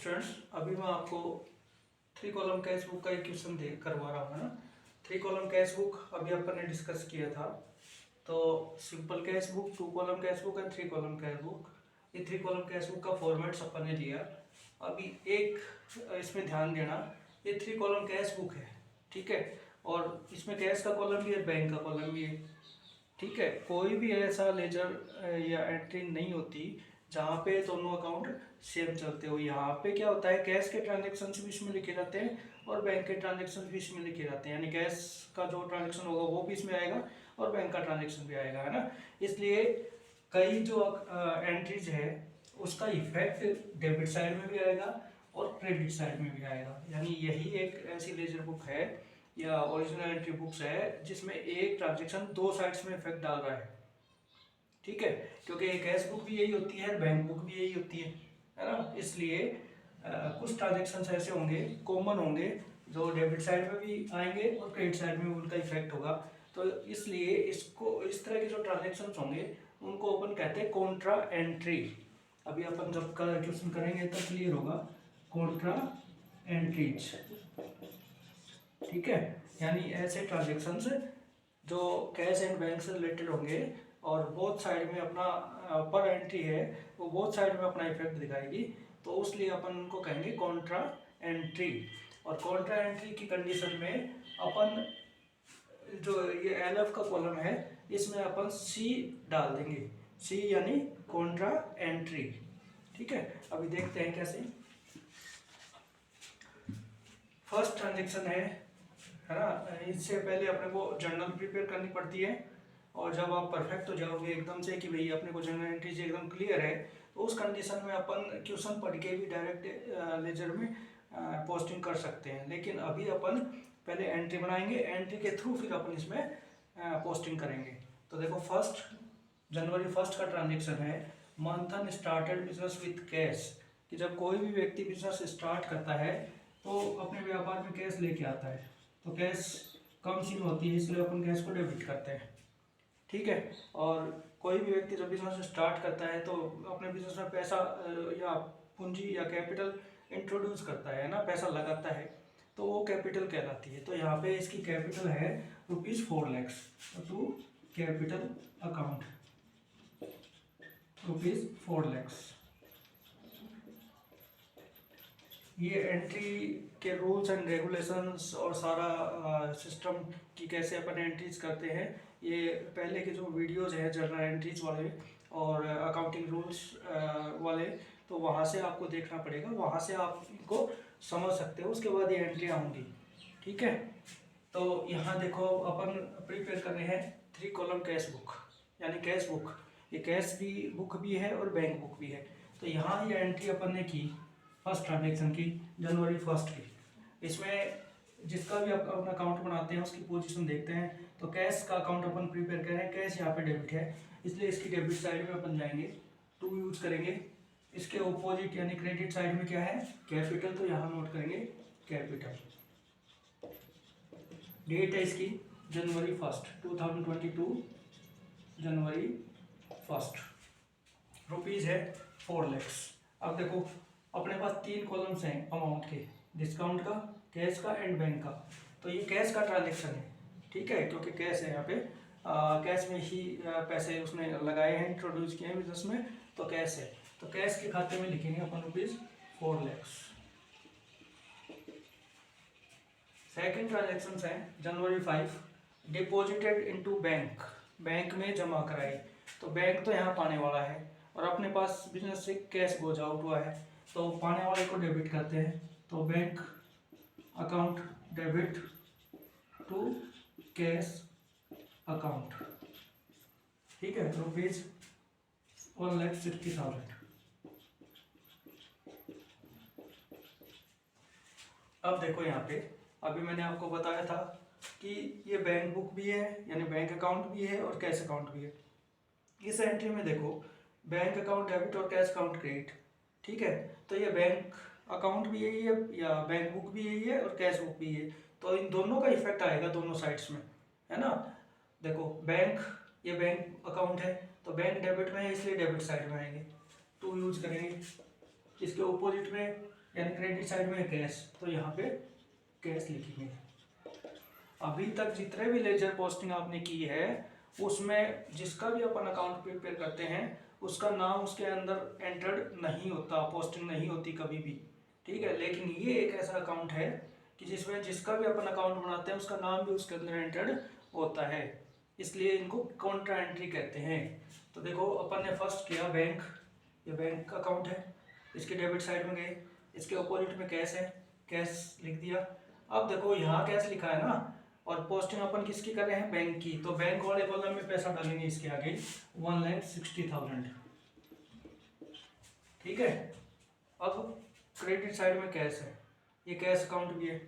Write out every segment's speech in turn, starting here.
Students, अभी मैं आपको 3 कॉलम कैश बुक का एक क्वेश्चन दे करवा रहा हूँ, है ना। 3 कॉलम कैश बुक अभी अपन ने डिस्कस किया था। तो simple cash book, 2 column cash book and 3 column cash book, ये 3 कॉलम कैश बुक का फॉर्मेट्स अपन ने लिया। अभी एक इसमें ध्यान देना, ये 3 कॉलम कैश बुक है, ठीक है। और इसमें कैश का कॉलम भी है, बैंक का कॉलम भी है, ठीक है। कोई भी ऐसा लेजर या एंट्री नहीं होती जहाँ पे दोनों अकाउंट सेम चलते हो। यहाँ पे क्या होता है, कैश के ट्रांजेक्शन भी इसमें लिखे जाते हैं और बैंक के ट्रांजेक्शन भी इसमें लिखे जाते हैं, यानी कैश का जो ट्रांजेक्शन होगा वो भी इसमें आएगा और बैंक का ट्रांजेक्शन भी आएगा, है ना। इसलिए कई जो एंट्रीज है उसका इफेक्ट डेबिट साइड में भी आएगा और क्रेडिट साइड में भी आएगा। यानी यही एक ऐसी लेजर बुक है या ओरिजिनल एंट्री बुक्स है जिसमें एक ट्रांजेक्शन दो साइड्स में इफेक्ट डाल रहा है, ठीक है। क्योंकि कैश बुक भी यही होती है, बैंक बुक भी यही होती है ना। इसलिए कुछ ट्रांजेक्शन ऐसे होंगे, कॉमन होंगे, जो डेबिट साइड में भी आएंगे और क्रेडिट साइड में उनका इफेक्ट होगा। तो इसलिए इसको, इस तरह के जो ट्रांजेक्शन होंगे उनको अपन कहते हैं कॉन्ट्रा एंट्री। अभी अपन जब क्वेश्चन करेंगे तब क्लियर होगा, कॉन्ट्रा एंट्रीज, ठीक है। यानी ऐसे ट्रांजेक्शन्स जो कैश एंड बैंक से रिलेटेड होंगे और बोथ साइड में अपना पर एंट्री है वो बोथ साइड में अपना इफेक्ट दिखाएगी, तो उसलिए अपन उनको कहेंगे कॉन्ट्रा एंट्री। और कॉन्ट्रा एंट्री की कंडीशन में अपन जो ये एलएफ का कॉलम है इसमें अपन सी डाल देंगे, सी यानी कॉन्ट्रा एंट्री, ठीक है। अभी देखते हैं कैसे। फर्स्ट ट्रांजेक्शन है ना। इससे पहले अपने को जर्नल प्रिपेयर करनी पड़ती है और जब आप परफेक्ट हो जाओगे एकदम से कि भाई अपने को जर्नल एंट्रीज एकदम क्लियर है, तो उस कंडीशन में अपन क्वेश्चन पढ़ के भी डायरेक्ट लेजर में पोस्टिंग कर सकते हैं। लेकिन अभी अपन पहले एंट्री बनाएंगे, एंट्री के थ्रू फिर अपन इसमें पोस्टिंग करेंगे। तो देखो, जनवरी 1 का ट्रांजेक्शन है, मंथन स्टार्टेड बिजनेस विथ कैश, कि जब कोई भी व्यक्ति बिजनेस स्टार्ट करता है तो अपने व्यापार में कैश लेके आता है, तो कैश कम सीन होती है इसलिए अपन कैश को डेबिट करते हैं, ठीक है। और कोई भी व्यक्ति जब बिजनेस स्टार्ट करता है तो अपने बिजनेस में पैसा या पूंजी या कैपिटल इंट्रोड्यूस करता है ना, पैसा लगाता है, तो वो कैपिटल कहलाती है। तो यहाँ पे इसकी कैपिटल है ₹4 lakh, to capital account ₹4 lakh. ये एंट्री के रूल्स एंड रेगुलेशंस और सारा सिस्टम की कैसे अपन एंट्रीज करते हैं, ये पहले के जो वीडियोस हैं जर्नल एंट्रीज वाले और अकाउंटिंग रूल्स वाले, तो वहाँ से आपको देखना पड़ेगा, वहाँ से आप इनको समझ सकते हो, उसके बाद ये एंट्रियाँ होंगी, ठीक है। तो यहाँ देखो, अपन प्रिपेयर कर रहे हैं 3 कॉलम कैश बुक, यानी कैश बुक, ये कैश भी बुक भी है और बैंक बुक भी है। तो यहाँ ये एंट्री अपन ने की फर्स्ट ट्रांजेक्शन की, जनवरी 1 की। इसमें जिसका भी अपन अकाउंट बनाते हैं उसकी पोजीशन देखते हैं। तो कैश का अकाउंट अपन प्रिपेयर कर रहे हैं, कैश यहाँ पे डेबिट है इसलिए इसकी डेबिट साइड में अपन जाएंगे, टू यूज करेंगे। इसके ऑपोजिट यानी क्रेडिट साइड में क्या है, कैपिटल, तो यहाँ नोट करेंगे कैपिटल। डेट है इसकी जनवरी 1, 2022, जनवरी 1, रुपीज़ है 4 लाख। अब देखो, अपने पास 3 कॉलम्स हैं अमाउंट के, डिस्काउंट का, कैश का एंड बैंक का। तो ये कैश का ट्रांजेक्शन है, ठीक है, क्योंकि कैश है यहाँ पे, कैश में ही पैसे उसने लगाए हैं, इंट्रोड्यूस किए हैं बिजनेस में, तो कैश है। तो कैश के खाते में लिखेंगे अपन ₹4 लाख। सेकेंड ट्रांजेक्शन है जनवरी 5, डिपॉजिटेड इनटू बैंक, बैंक में जमा कराई। तो बैंक तो यहाँ पाने वाला है और अपने पास बिजनेस से कैश गोज आउट हुआ है, तो पाने वाले को डेबिट करते हैं। तो bank account debit to cash account, ठीक है, ₹1,60,000। अब देखो यहाँ पे, अभी मैंने आपको बताया था कि ये बैंक बुक भी है, यानी बैंक अकाउंट भी है और कैश अकाउंट भी है। इस एंट्री में देखो, बैंक अकाउंट डेबिट और कैश अकाउंट क्रेडिट, ठीक है। तो ये बैंक अकाउंट भी यही है या बैंक बुक भी यही है और कैश बुक भी है, तो इन दोनों का इफेक्ट आएगा दोनों साइड्स में, है ना। देखो, बैंक, ये बैंक अकाउंट है तो बैंक डेबिट में है इसलिए डेबिट साइड में आएंगे, टू यूज करेंगे। इसके ऑपोजिट में यानी क्रेडिट साइड में है कैश, तो यहाँ पे कैश लिखेंगे। अभी तक जितने भी लेजर पोस्टिंग आपने की है उसमें जिसका भी अपन अकाउंट प्रिपेयर करते हैं उसका नाम उसके अंदर एंटर्ड नहीं होता, पोस्टिंग नहीं होती कभी भी, ठीक है। लेकिन ये एक ऐसा अकाउंट है कि जिसमें जिसका भी अपन अकाउंट बनाते हैं उसका नाम भी उसके अंदर एंटर्ड होता है, इसलिए इनको कॉन्ट्रा एंट्री कहते हैं। तो देखो अपन ने फर्स्ट किया बैंक, ये बैंक का अकाउंट है, इसके डेबिट साइड में गए, इसके अपोजिट में कैश है, कैश लिख दिया। अब देखो यहाँ कैश लिखा है ना, और पोस्टिंग अपन किसकी कर रहे हैं, बैंक की, तो बैंक वाले कॉलम में पैसा डालेंगे इसके आगे 1,60,000, ठीक है। अब क्रेडिट साइड में कैश है, ये कैश अकाउंट भी है,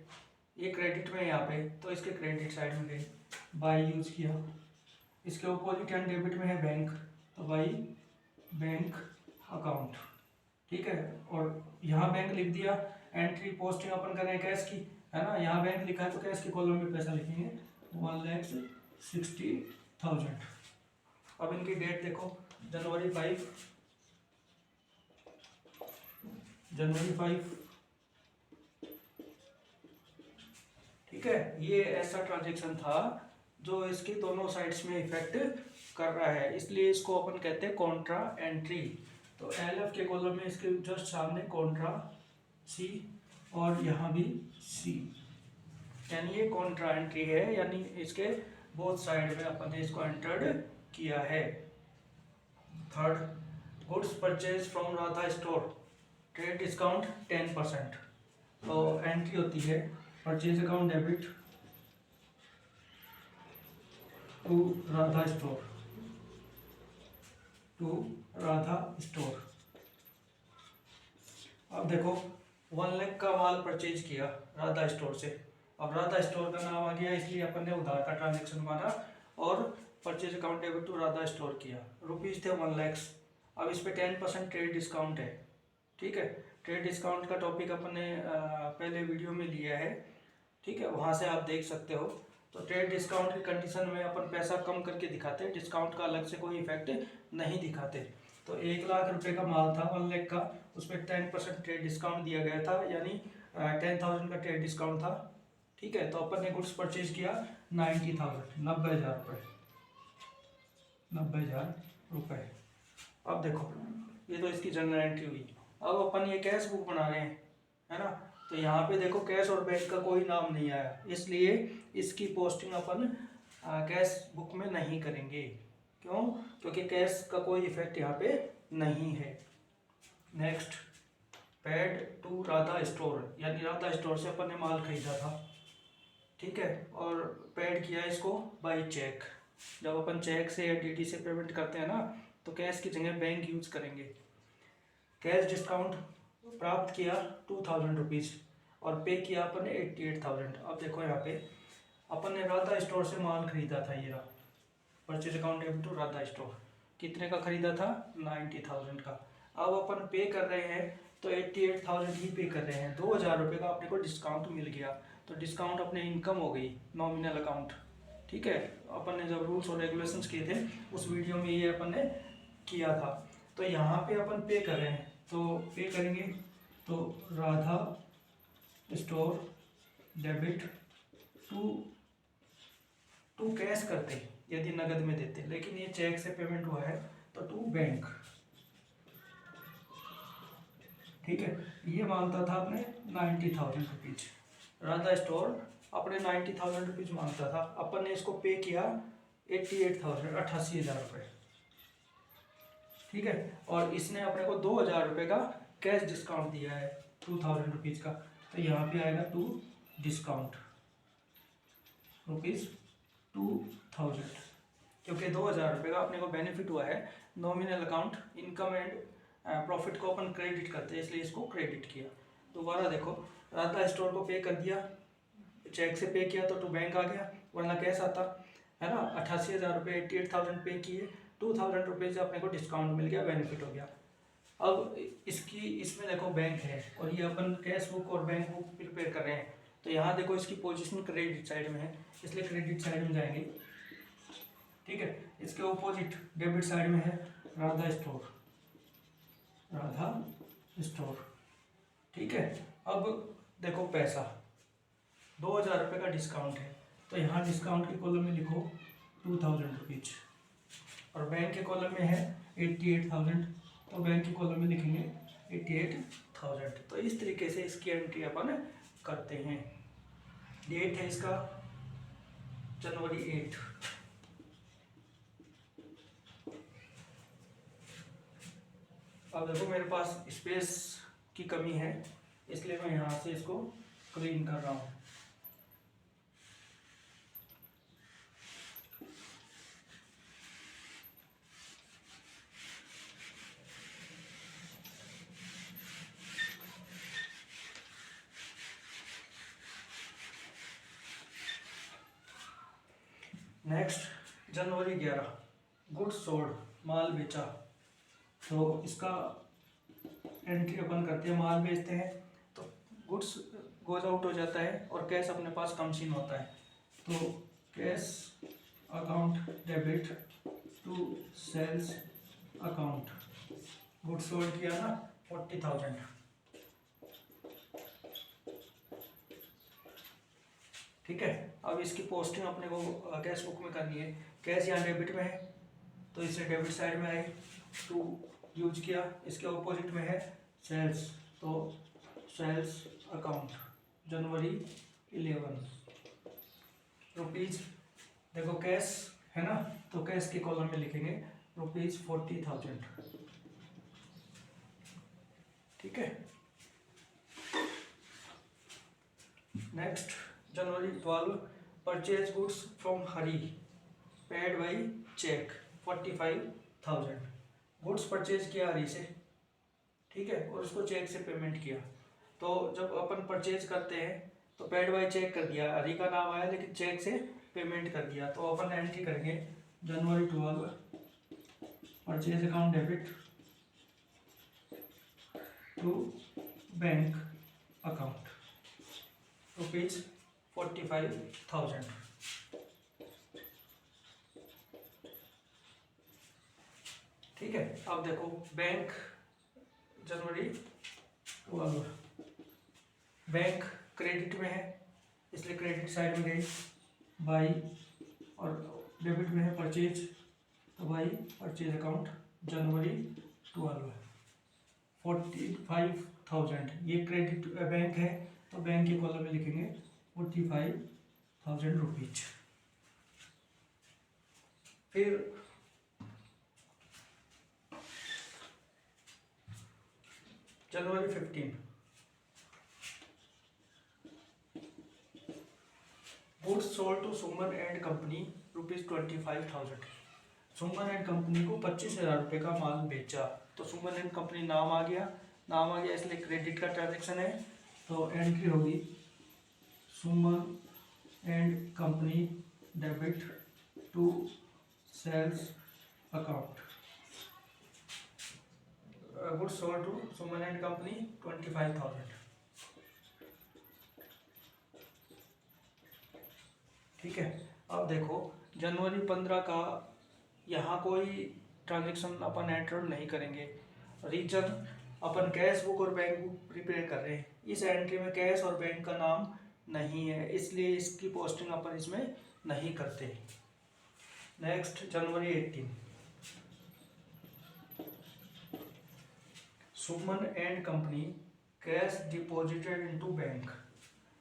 ये क्रेडिट में यहाँ पे, तो इसके क्रेडिट साइड में गए, बाई यूज किया। इसके अपोजिट एंड डेबिट में है बैंक, तो बाई बैंक अकाउंट, ठीक है। और यहाँ बैंक लिख दिया, एंट्री पोस्टिंग अपन कर रहे हैं कैश की, है ना, यहाँ बैंक लिखा है तो कैश के कॉलम में पैसा लिखेंगे 1,60,000। अब इनकी डेट देखो, जनवरी 5, ठीक है। ये ऐसा ट्रांजेक्शन था जो इसकी दोनों साइड्स में इफेक्ट कर रहा है, इसलिए इसको अपन कहते हैं कॉन्ट्रा एंट्री। तो LF के कॉलम में इसके जस्ट सामने कॉन्ट्रा सी और यहाँ भी सी, यानी ये कॉन्ट्रा एंट्री है, यानी इसके बोथ साइड में अपन ने इसको एंटर्ड किया है। Third, goods purchase from Radha store, trade discount 10%, तो एंट्री होती है purchase account debit to Radha store, अब देखो 1 लाख का माल परचेज किया राधा स्टोर से, अब राधा स्टोर का नाम आ गया इसलिए अपन ने उधार का ट्रांजेक्शन माना और purchase account debit to Radha store किया, रुपीज़ थे 1 लाख। अब इस पे 10% ट्रेड डिस्काउंट है, ठीक है। ट्रेड डिस्काउंट का टॉपिक अपन ने पहले वीडियो में लिया है, ठीक है, वहाँ से आप देख सकते हो। तो ट्रेड डिस्काउंट की कंडीशन में अपन पैसा कम करके दिखाते हैं, डिस्काउंट का अलग से कोई इफेक्ट नहीं दिखाते। तो 1 लाख रुपए का माल था 1 लाख का, उस पर 10% ट्रेड डिस्काउंट दिया गया था, यानी 10,000 का ट्रेड डिस्काउंट था, ठीक है। तो अपन ने गुड्स परचेज किया 90,000, 90,000 रुपये, 90,000 रुपये। अब देखो ये तो इसकी जनरल एंट्री हुई। अब अपन ये कैश बुक बना रहे हैं, है ना, तो यहाँ पे देखो कैश और बैंक का कोई नाम नहीं आया, इसलिए इसकी पोस्टिंग अपन कैश बुक में नहीं करेंगे। क्यों? क्योंकि कैश का कोई इफेक्ट यहाँ पे नहीं है। Next, paid to Radha store, यानी राधा स्टोर से अपन ने माल खरीदा था, ठीक है, और पेड किया इसको बाई चेक। जब अपन चेक से या DD से पेमेंट करते हैं ना, तो कैश की जगह बैंक यूज करेंगे। कैश डिस्काउंट प्राप्त किया 2,000 रुपीज़ और पे किया अपन ने 88,000। अब देखो यहाँ पे अपन ने राधा स्टोर से माल खरीदा था, ये रहा purchase account debit to Radha store, कितने का खरीदा था 90,000 का। अब अपन पे कर रहे हैं तो 88,000 ही पे कर रहे हैं, 2,000 रुपये का अपने को डिस्काउंट मिल गया, तो डिस्काउंट अपने इनकम हो गई, नॉमिनल अकाउंट, ठीक है। अपन ने जब रूल्स और रेगुलेशंस किए थे उस वीडियो में ये अपन ने किया था। तो यहाँ पे अपन पे कर रहे हैं, तो पे करेंगे तो Radha store debit to cash करते यदि नगद में देते, लेकिन ये चेक से पेमेंट हुआ है तो टू बैंक, ठीक है। ये मांगता था अपने 90,000 रुपीज, राधा स्टोर अपने 90,000 रुपीज मांगता था, अपन ने इसको पे किया 88,000, 88,000 रुपये, ठीक है। और इसने अपने को 2,000 रुपये का कैश डिस्काउंट दिया है 2,000 रुपीज़ का, तो यहाँ पे आएगा टू डिस्काउंट ₹2,000, क्योंकि 2,000 रुपये का अपने को बेनिफिट हुआ है। Nominal account income and profit को अपन क्रेडिट करते हैं, इसलिए इसको क्रेडिट किया। दोबारा देखो, राधा स्टोर को पे कर दिया, चेक से पे किया तो टू बैंक आ गया, वरना कैश आता, है ना। 88,000 रुपये, 88,000 पे किए, 2,000 रुपये से अपने को डिस्काउंट मिल गया, बेनिफिट हो गया। अब इसमें देखो बैंक है और ये अपन कैश बुक और बैंक बुक प्रिपेयर कर रहे हैं, तो यहाँ देखो इसकी पोजीशन क्रेडिट साइड में है, इसलिए क्रेडिट साइड में जाएंगे, ठीक है। इसके ऑपोजिट डेबिट साइड में है राधा स्टोर, ठीक है। अब देखो पैसा 2000 रुपये का डिस्काउंट है, तो यहाँ डिस्काउंट के कॉलम में लिखो 2000 रुपीज, और बैंक के कॉलम में है 88,000, तो बैंक के कॉलम में लिखेंगे 88,000। तो इस तरीके से इसकी एंट्री अपन करते हैं। डेट है इसका जनवरी 8। अब देखो मेरे पास स्पेस की कमी है, इसलिए मैं यहाँ से इसको क्लीन कर रहा हूँ। नेक्स्ट जनवरी 11, गुड्स सोल्ड, माल बेचा। तो इसका एंट्री अपन करते हैं, माल बेचते हैं तो गुड्स गोज आउट हो जाता है और कैश अपने पास कम सीन होता है। तो cash account debit to sales account, goods sold किया ना 40,000। ठीक है। अब इसकी पोस्टिंग अपने को कैश बुक में करनी है। कैश यहाँ डेबिट में है तो इसे डेबिट साइड में आए, टू यूज किया। इसके ऑपोजिट में है सेल्स, तो सेल्स अकाउंट जनवरी 11 रुपीज। देखो कैश है ना, तो कैश के कॉलम में लिखेंगे ₹40,000। ठीक है। Next January 12, purchase goods from Hari, paid by cheque 45,000। Goods purchase किया हरी से, ठीक है, और उसको चेक से पेमेंट किया। तो जब अपन परचेज करते हैं तो पेड बाई चेक कर दिया, हरी का नाम आया लेकिन चेक से पेमेंट कर दिया। तो अपन एंट्री करेंगे January 12, purchase account debit to bank account ₹45,000। ठीक है। अब देखो बैंक जनवरी 12, बैंक क्रेडिट में है इसलिए क्रेडिट साइड में गई, बाई, और डेबिट में है परचेज, तो बाई परचेज अकाउंट जनवरी 12 45,000। ये क्रेडिट बैंक है तो बैंक के कॉलम में लिखेंगे 45,000 रुपीज। फिर January 15, goods sold to Suman and company ₹25,000। Suman and company को 25,000 रुपये का माल बेचा। तो सुमन एंड कंपनी नाम आ गया, इसलिए क्रेडिट का ट्रांजेक्शन है, तो एंट्री होगी Suman and company debit to sales account, goods sold to Suman and company 25,000। ठीक है। अब देखो जनवरी 15 का यहाँ कोई ट्रांजेक्शन अपन एंटर नहीं करेंगे। रीजन अपन कैश बुक और बैंक बुक प्रिपेयर कर रहे हैं, इस एंट्री में कैश और बैंक का नाम नहीं है, इसलिए इसकी पोस्टिंग अपन इसमें नहीं करते। Next January 18, Suman and company cash deposited into bank,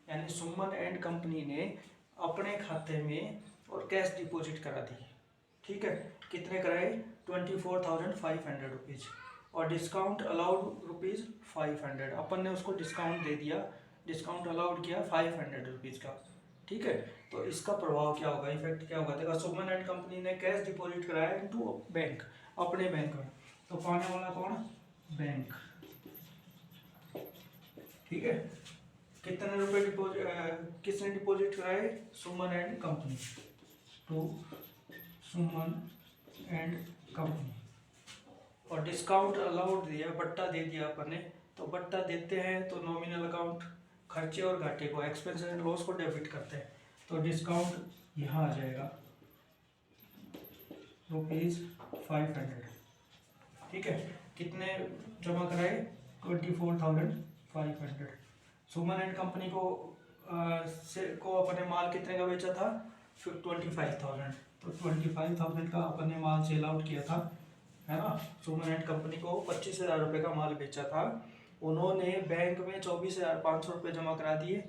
यानी सुमन एंड कंपनी ने अपने खाते में और कैश डिपॉजिट करा दी। ठीक है। कितने कराए? 24,500 रुपीज़, और डिस्काउंट अलाउड ₹500। अपन ने उसको डिस्काउंट दे दिया, डिस्काउंट अलाउड किया 500 रुपीज़ का। ठीक है। तो इसका प्रभाव क्या होगा, इफेक्ट क्या होगा? देखो सुमन एंड कंपनी ने कैश डिपॉजिट कराया इनटू बैंक, अपने बैंक में, तो पाने वाला कौन? बैंक। ठीक है। कितने रुपए किसने डिपॉजिट कराए? सुमन एंड कंपनी, तो सुमन एंड कंपनी, और डिस्काउंट अलाउड दिया, बट्टा दे दिया अपन ने। तो बट्टा देते हैं तो नॉमिनल अकाउंट खर्चे और घाटे को, एक्सपेंस एंड लॉस को डेबिट करते हैं, तो डिस्काउंट यहाँ आ जाएगा ₹500। ठीक है। कितने जमा कराए? 24,500। 500। सुमन एंड कंपनी को अपने माल कितने का बेचा था? 25,000। तो 25,000 का अपने माल सेल आउट किया था, है ना। सुमन एंड कंपनी को 25,000 रुपये का माल बेचा था। उन्होंने बैंक में 24,500 रुपये जमा करा दिए,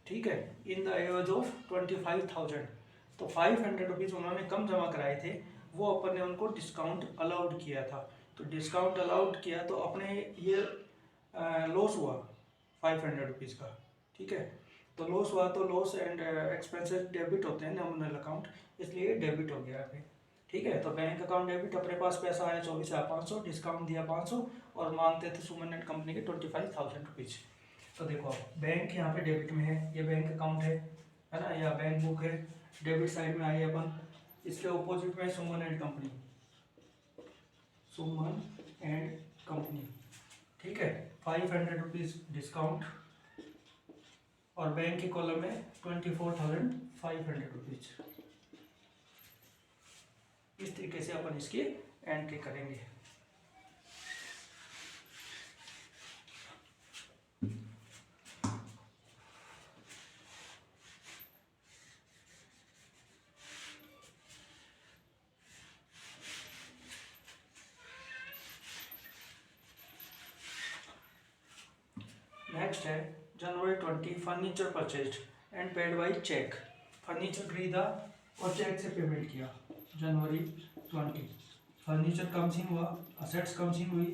ठीक है, इन द एवज ऑफ 25,000। तो 500 रुपीज़ उन्होंने कम जमा कराए थे, वो अपन ने उनको डिस्काउंट अलाउड किया था। तो डिस्काउंट अलाउड किया तो अपने ये लॉस हुआ 500 रुपीज़ का, ठीक है। तो लॉस हुआ, तो लॉस एंड एक्सपेंसेस डेबिट होते हैं नॉमिनल अकाउंट, इसलिए डेबिट हो गया यहाँ पे, ठीक है। तो बैंक अकाउंट डेबिट, अपने पास पैसा आया 24,500, डिस्काउंट दिया 500 और मांगते थे सुमन एंड कंपनी के 25,000 रुपीज़। तो देखो बैंक यहाँ पे डेबिट में है, ये बैंक अकाउंट है ना, या बैंक बुक है, डेबिट साइड में आए अपन। इसके ऑपोजिट में Suman and company, Suman and company, ठीक है। 500 रुपीज़ डिस्काउंट और बैंक के कॉलम में 24,500 रुपीज़। इस तरीके से अपन इसकी एंट्री करेंगे। नेक्स्ट है January 20 furniture purchased and paid by cheque. Furniture खरीदा और चेक से पेमेंट किया। जनवरी 20 फर्नीचर कमसिन हुआ, असेट्स कमसिन हुई,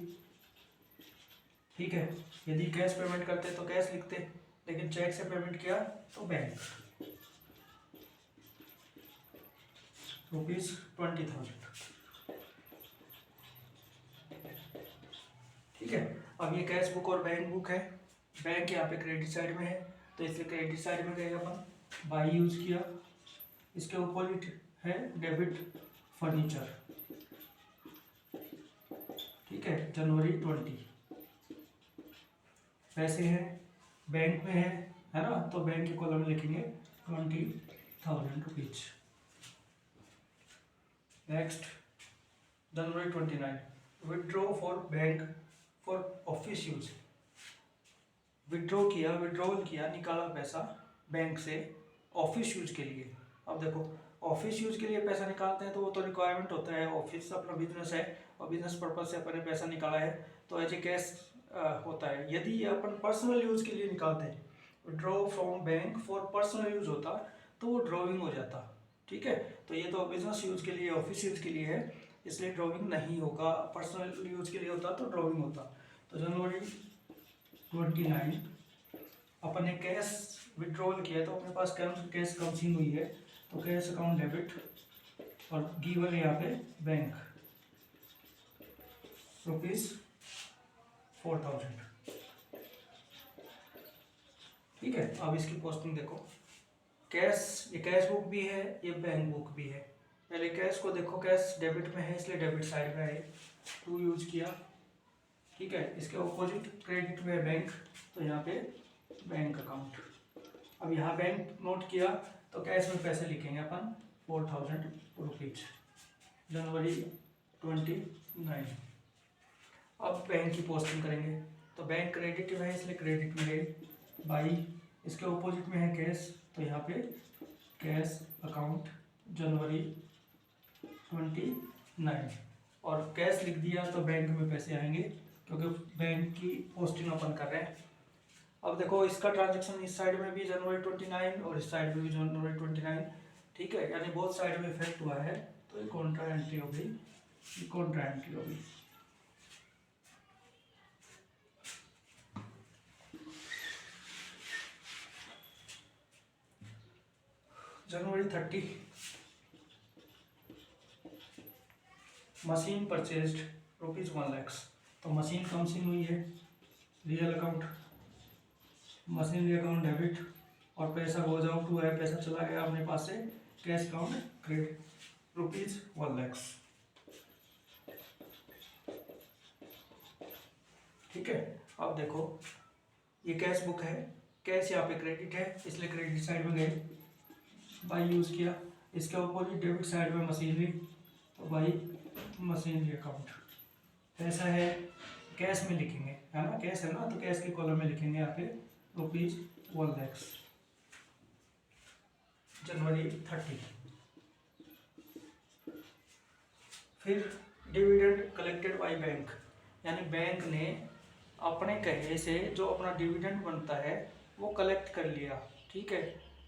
ठीक है। यदि कैश पेमेंट करते तो कैश लिखते, लेकिन चेक से पेमेंट किया तो बैंक ₹20,000, ठीक है। अब ये कैश बुक और बैंक बुक है। बैंक यहाँ पे क्रेडिट साइड में है, तो इसलिए क्रेडिट साइड में गए अपन, बाई यूज किया। इसके ऑपोजिट है डेबिट फर्नीचर, ठीक है। जनवरी 20 पैसे हैं, बैंक में है ना, तो बैंक के कॉलम में लिखेंगे 20,000 rupees. Next January 29 withdraw for bank for office use. Withdraw किया, विड्रॉल किया, निकाला पैसा बैंक से ऑफिस यूज के लिए। अब देखो ऑफिस यूज के लिए पैसा निकालते हैं तो वो तो रिक्वायरमेंट होता है, ऑफिस अपना बिजनेस है और बिजनेस पर्पज से अपन ने पैसा निकाला है, तो एज ए कैश होता है। यदि अपन पर्सनल यूज के लिए निकालते हैं, withdraw from bank for personal use होता तो वो ड्रॉइंग हो जाता, ठीक है। तो ये तो बिजनेस यूज के लिए, ऑफिस यूज के लिए है, इसलिए ड्रॉइंग नहीं होगा। पर्सनल यूज के लिए होता तो ड्रॉइंग होता। तो जनवरी 29 अपन ने कैश विड्रॉल किया, तो अपने पास कैश कंज्यूम हुई है, तो कैश अकाउंट डेबिट और गिवन है यहाँ पे बैंक ₹4,000, ठीक है। अब इसकी पोस्टिंग देखो, कैश, ये कैश बुक भी है, ये बैंक बुक भी है। पहले कैश को देखो, कैश डेबिट में है इसलिए डेबिट साइड में है, टू यूज किया, ठीक है। इसके ऑपोजिट क्रेडिट में है बैंक, तो यहाँ पे बैंक अकाउंट। अब यहाँ बैंक नोट किया तो कैश में पैसे लिखेंगे अपन 4,000 रुपीज। जनवरी 29 अब बैंक की पोस्टिंग करेंगे, तो बैंक क्रेडिट में है इसलिए क्रेडिट में गई, बाई। इसके ऑपोजिट में है कैश, तो यहाँ पे कैश अकाउंट जनवरी 29 और कैश लिख दिया तो बैंक में पैसे आएंगे क्योंकि बैंक की पोस्टिंग अपन कर रहे हैं। अब देखो इसका ट्रांजैक्शन इस साइड में भी जनवरी 29 और इस साइड में भी जनवरी 29, ठीक है, यानी बोथ साइड में इफेक्ट हुआ है, तो ये कॉन्ट्रा एंट्री हो गई, ये कॉन्ट्रा एंट्री हो गई। जनवरी 30 मशीन परचेज्ड ₹1 लाख, तो मशीन कंज्यूम हुई है, real account, machinery account debit और पैसा गोज आउट हुआ है, पैसा चला गया अपने पास से, कैश अकाउंट क्रेडिट ₹1 लाख, ठीक है। अब देखो ये कैश बुक है, कैश यहाँ पे क्रेडिट है इसलिए क्रेडिट साइड में गए, बाई यूज किया। इसके ऑपोजिट डेबिट साइड में मशीनरी, तो बाई मशीनरी अकाउंट। पैसा है कैश में लिखेंगे, है ना, कैश है ना, तो कैश के कॉलम में लिखेंगे यहाँ पे ₹1,00,000 जनवरी 30। फिर डिविडेंड कलेक्टेड बाय बैंक, यानी बैंक ने अपने कहे से जो अपना डिविडेंड बनता है वो कलेक्ट कर लिया, ठीक है।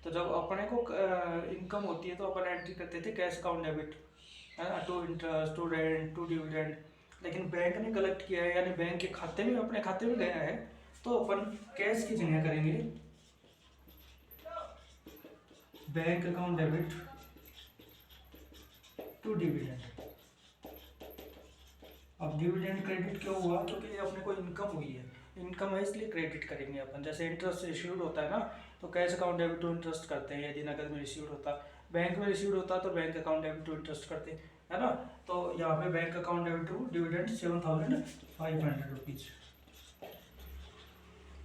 तो जब अपने को इनकम होती है तो अपन एंट्री करते थे कैश अकाउंट डेबिट, है ना, to interest, to rent, to dividend. लेकिन बैंक ने कलेक्ट किया है, यानी बैंक के खाते में, अपने खाते में गया है, तो अपन कैश की जगह करेंगे bank account debit to dividend. अब डिविडेंड क्रेडिट क्यों हुआ, क्योंकि ये अपने को इनकम हुई है, इनकम है इसलिए क्रेडिट करेंगे अपन। जैसे इंटरेस्ट रिसीव्ड होता है ना, तो cash account debit to interest करते हैं, यदि नकद में रिसीव्ड होता, बैंक में रिसीव्ड होता तो bank account debit to interest करते हैं, है ना। तो यहाँ पे bank account debit to dividend 7,500 rupees.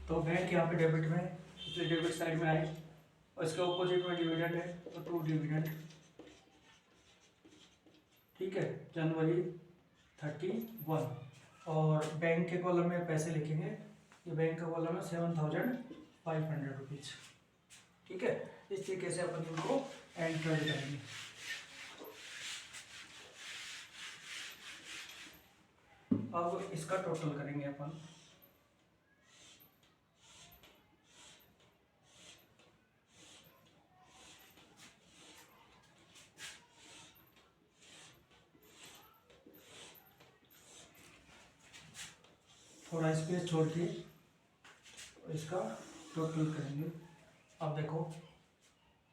तो बैंक यहाँ पे डेबिट में, इसलिए डेबिट साइड में आए, और इसके ऑपोजिट में डिविडेंड है तो टू डिविडेंड, ठीक है, जनवरी 31। और बैंक के कॉलम में पैसे लिखेंगे, ये बैंक का कॉलम है 7,500 रुपीज, ठीक है। इस तरीके से अपन इनको एंटर करेंगे। अब इसका टोटल करेंगे अपन। थोड़ा स्पेस छोड़ के इसका टोटल करेंगे। अब देखो,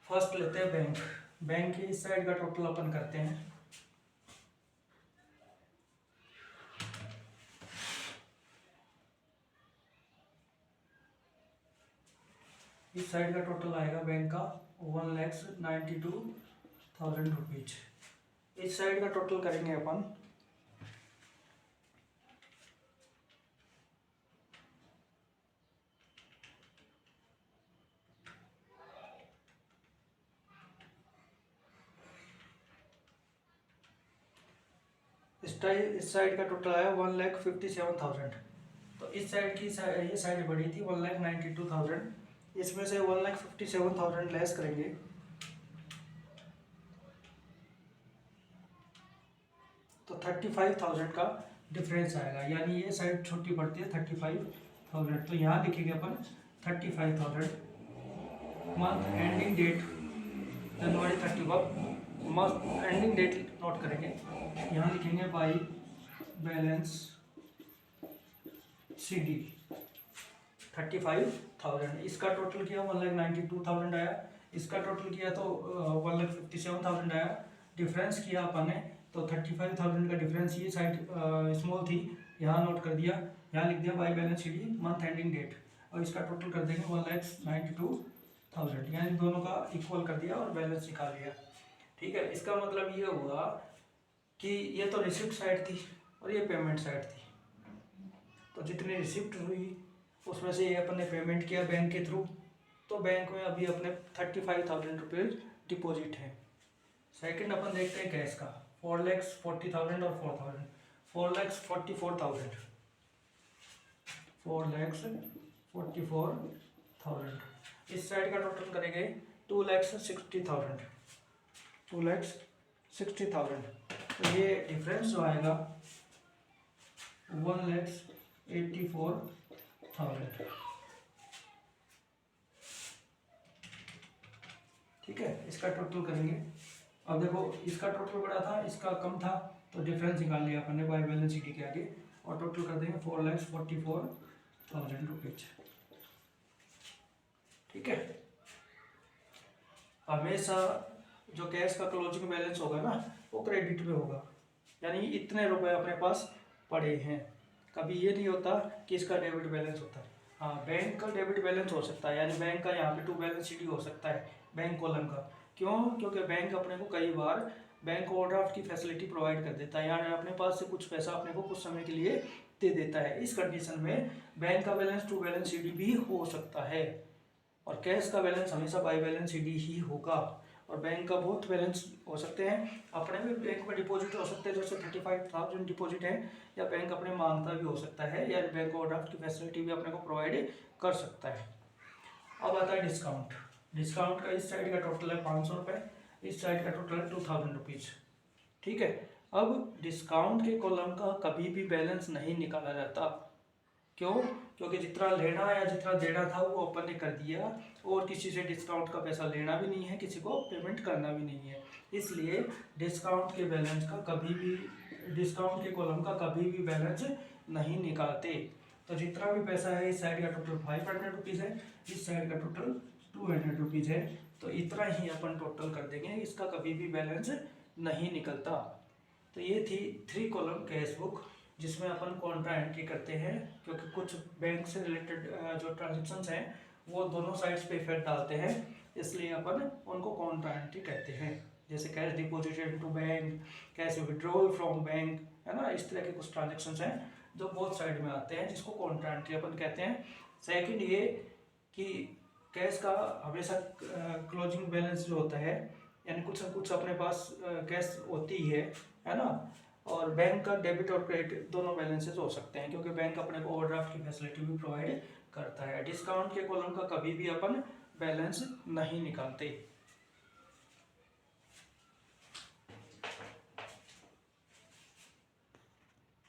फर्स्ट लेते हैं बैंक, बैंक की इस साइड का टोटल अपन करते हैं। इस साइड का टोटल आएगा बैंक का 1,92,000 रुपीज। इस साइड का टोटल करेंगे अपन इस साइड का टोटल आया 1,57,000। तो इस साइड की ये साइड बढ़ी थी 1,92,000, इसमें से 1,57,000 लेस करेंगे, तो 35,000 का डिफरेंस आएगा, यानी ये साइड छोटी पड़ती है 35,000। तो यहाँ लिखेंगे अपन 35,000। Month ending date January 31, month ending date note करेंगे, यहाँ लिखेंगे बाई बैलेंस CD 35,000। इसका टोटल किया 1,92,000 आया, इसका टोटल किया तो 1,57,000 आया। डिफरेंस किया अपन ने तो 35,000 का डिफरेंस, ये साइड स्मॉल थी, यहाँ नोट कर दिया, यहाँ लिख दिया by balance CD month ending date, और इसका टोटल कर देंगे 1,92,000, यानी दोनों का इक्वल कर दिया और बैलेंस निकाल लिया, ठीक है। इसका मतलब ये हुआ कि ये तो रिसिप्ट साइड थी और ये पेमेंट साइड थी, तो जितनी रिसिप्ट हुई उसमें से ये अपन ने पेमेंट किया बैंक के थ्रू, तो बैंक में अभी अपने 35,000 रुपीज डिपॉजिट है। सेकंड अपन देखते हैं कैश का, 4,40,000 और 4,000, 4,44,000, 4,44,000। इस साइड का टोटल करेंगे 2,60,000, 2,60,000। तो ये डिफरेंस जो आएगा 1,84,000, ठीक है। इसका टोटल करेंगे। अब देखो, इसका टोटल बड़ा था, इसका कम था, तो डिफरेंस निकाल लिया अपन ने बाई बैलेंस शीट के आगे, और टोटल कर देंगे 4,44,000 रुपीज, ठीक है। हमेशा जो कैश का क्लोजिंग बैलेंस होगा ना, वो क्रेडिट में होगा, यानी इतने रुपए अपने पास पड़े हैं। कभी ये नहीं होता कि इसका डेबिट बैलेंस होता है। हाँ, बैंक का डेबिट बैलेंस हो सकता है, यानी बैंक का यहाँ पे टू बैलेंस शीट हो सकता है बैंक कॉलम का। क्यों? क्योंकि बैंक अपने को कई बार बैंक ओवरड्राफ्ट की फैसिलिटी प्रोवाइड कर देता है, यानी अपने पास से कुछ पैसा अपने को कुछ समय के लिए दे देता है। इस कंडीशन में बैंक का बैलेंस टू बैलेंस शीट भी हो सकता है, और कैश का बैलेंस हमेशा बाई बैलेंस शीट ही होगा। और बैंक का बहुत बैलेंस हो सकते हैं, अपने भी बैंक में डिपॉजिट हो सकते हैं, जैसे 35,000 डिपॉजिट है, या बैंक अपने मांगता भी हो सकता है, या बैंक ओवरड्राफ्ट की फैसिलिटी भी अपने को प्रोवाइड कर सकता है। अब आता है डिस्काउंट। डिस्काउंट का इस साइड का टोटल है 500 रुपये, इस साइड का टोटल है 2000 रुपीज़। ठीक है। अब डिस्काउंट के कॉलम का कभी भी बैलेंस नहीं निकाला जाता। क्यों? क्योंकि जितना लेना या जितना देना था वो अपन ने कर दिया, और किसी से डिस्काउंट का पैसा लेना भी नहीं है, किसी को पेमेंट करना भी नहीं है। इसलिए डिस्काउंट के बैलेंस का कभी भी, डिस्काउंट के कॉलम का कभी भी बैलेंस नहीं निकालते। तो जितना भी पैसा है, इस साइड का टोटल 500 रुपीज़ है, इस साइड का टोटल 200 रुपीज़ है, तो इतना ही अपन टोटल कर देंगे, इसका कभी भी बैलेंस नहीं निकलता। तो ये थी 3 कॉलम कैश बुक, जिसमें अपन कॉन्ट्रा एंट्री करते हैं, क्योंकि कुछ बैंक से रिलेटेड जो ट्रांजेक्शन्स हैं वो दोनों साइड्स पे इफेक्ट डालते हैं, इसलिए अपन उनको कॉन्ट्रा एंट्री कहते हैं। जैसे cash deposited to bank, cash withdrawal from bank, है ना, इस तरह के कुछ ट्रांजेक्शन्स हैं जो बोथ साइड में आते हैं, जिसको कॉन्ट्रा एंट्री अपन कहते हैं। सेकेंड ये कि कैश का हमेशा क्लोजिंग बैलेंस जो होता है, यानी कुछ न कुछ अपने पास कैश होती है ना, और बैंक का डेबिट और क्रेडिट दोनों बैलेंसेस हो सकते हैं, क्योंकि बैंक अपने को ओवरड्राफ्ट की फैसिलिटी भी प्रोवाइड करता है। डिस्काउंट के कॉलम का कभी भी अपन बैलेंस नहीं निकालते।